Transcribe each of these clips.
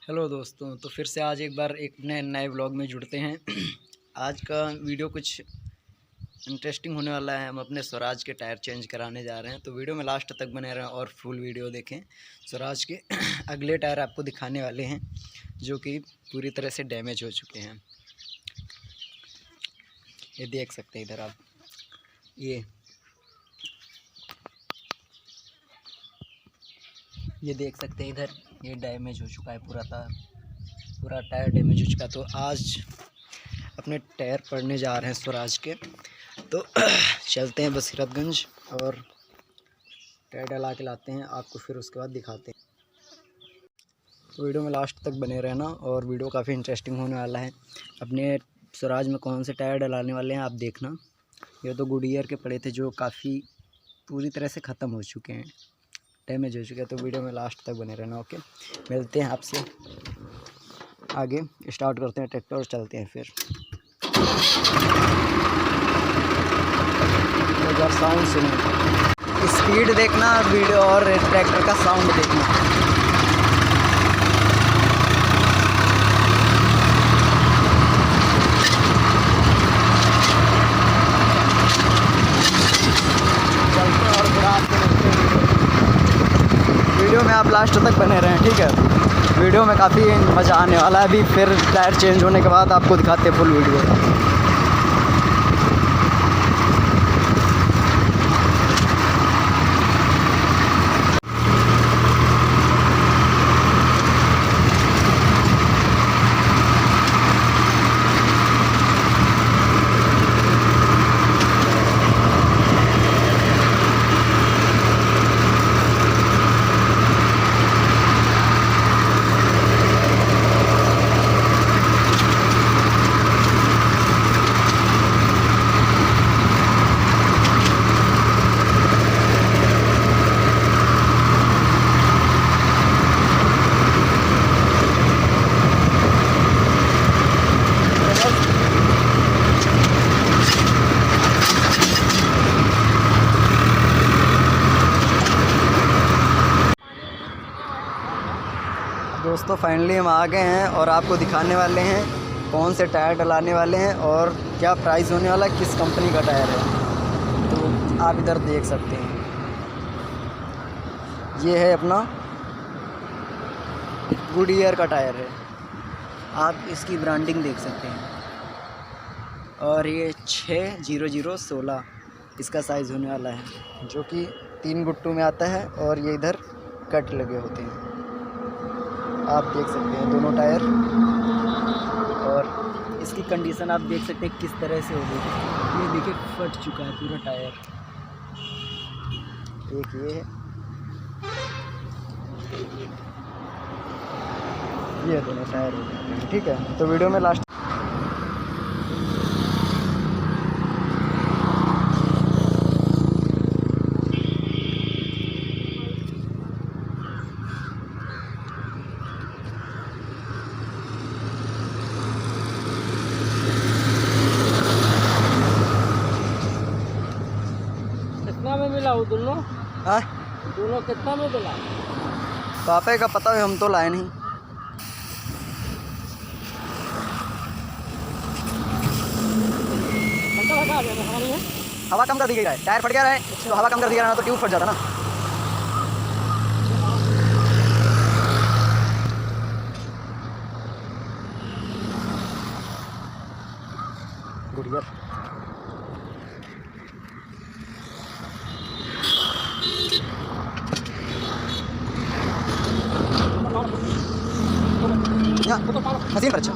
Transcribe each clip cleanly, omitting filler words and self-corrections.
Hello दोस्तों, तो फिर से आज एक बार एक नए व्लॉग में जुड़ते हैं। आज का वीडियो कुछ इंटरेस्टिंग होने वाला है। हम अपने स्वराज के टायर चेंज कराने जा रहे हैं, तो वीडियो में लास्ट तक बने रहें और फुल वीडियो देखें। स्वराज के अगले टायर आपको दिखाने वाले हैं जो कि पूरी तरह से डैमेज हो चुके हैं। ये देख सकते हैं इधर आप, ये देख सकते हैं इधर, ये डैमेज हो चुका है पूरा टायर डैमेज हो चुका। तो आज अपने टायर पड़ने जा रहे हैं स्वराज के, तो चलते हैं बसीरतगंज और टायर डला के लाते हैं आपको, फिर उसके बाद दिखाते हैं। तो वीडियो में लास्ट तक बने रहना और वीडियो काफ़ी इंटरेस्टिंग होने वाला है। अपने स्वराज में कौन से टायर डलाने वाले हैं आप देखना। ये तो गुडियर के पड़े थे जो काफ़ी पूरी तरह से ख़त्म हो चुके हैं, डैमेज हो चुके हैं। तो वीडियो में लास्ट तक बने रहना। ओके, मिलते हैं आपसे आगे। स्टार्ट करते हैं ट्रैक्टर और चलते हैं फिर। अगर साउंड सुनो, स्पीड देखना वीडियो और ट्रैक्टर का साउंड देखना। चलते हैं और फिर आपको वीडियो में आप लास्ट तक बने रहें, ठीक है। वीडियो में काफ़ी मज़ा आने वाला है। अभी फिर टायर चेंज होने के बाद आपको दिखाते हैं फुल वीडियो। दोस्तों फाइनली हम आ गए हैं और आपको दिखाने वाले हैं कौन से टायर डलाने वाले हैं और क्या प्राइस होने वाला है, किस कंपनी का टायर है। तो आप इधर देख सकते हैं, ये है अपना गुडियर का टायर है। आप इसकी ब्रांडिंग देख सकते हैं और ये 60016 इसका साइज़ होने वाला है, जो कि 3 गुट्टू में आता है और ये इधर कट लगे होते हैं। आप देख सकते हैं दोनों टायर और इसकी कंडीशन आप देख सकते हैं किस तरह से हो गई। ये देखिए फट चुका है पूरा टायर। एक ये है, ये दोनों टायर हो गए हैं, ठीक है। तो वीडियो में लास्ट कितना में मिला वो दोनों? हाँ, दोनों कितना में मिला? पापा का पता है, हम तो लाए नहीं। हवा कम कर दी गई है, टायर फट गया है तो हवा कम कर दिया ना तो ट्यूब फट जाता ना। गुडियर मशीन पर। अच्छा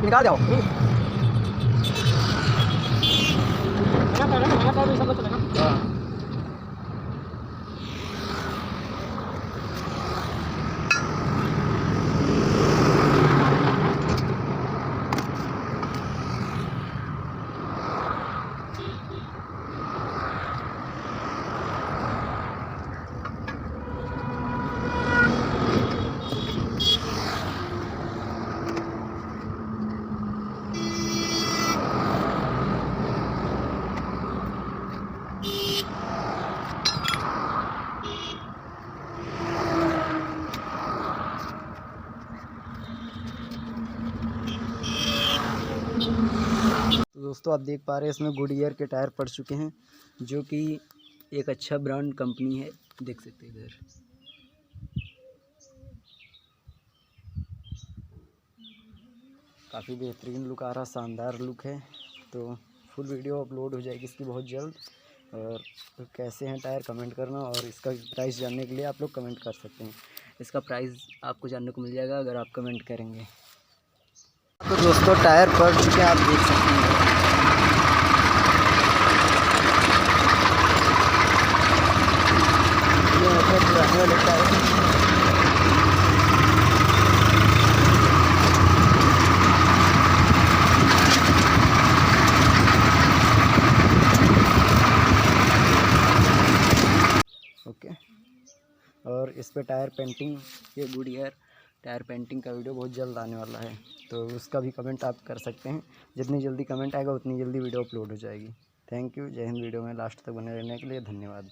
निकाल जाओ। हाँ। तो दोस्तों आप देख पा रहे हैं इसमें गुडईयर के टायर पड़ चुके हैं, जो कि एक अच्छा ब्रांड कंपनी है। देख सकते हैं इधर। काफ़ी बेहतरीन लुक आ रहा, शानदार लुक है। तो फुल वीडियो अपलोड हो जाएगी इसकी बहुत जल्द। और कैसे हैं टायर कमेंट करना, और इसका प्राइस जानने के लिए आप लोग कमेंट कर सकते हैं। इसका प्राइस आपको जानने को मिल जाएगा अगर आप कमेंट करेंगे। तो दोस्तों टायर पड़ चुके हैं, आप देख सकते हैं। ये मतलब पुराने वाले टायर। ओके, और इस पे टायर पेंटिंग, ये गुडईयर टायर पेंटिंग का वीडियो बहुत जल्द आने वाला है, तो उसका भी कमेंट आप कर सकते हैं। जितनी जल्दी कमेंट आएगा उतनी जल्दी वीडियो अपलोड हो जाएगी। Thank you. जय हिंद। वीडियो में लास्ट तक बने रहने के लिए धन्यवाद।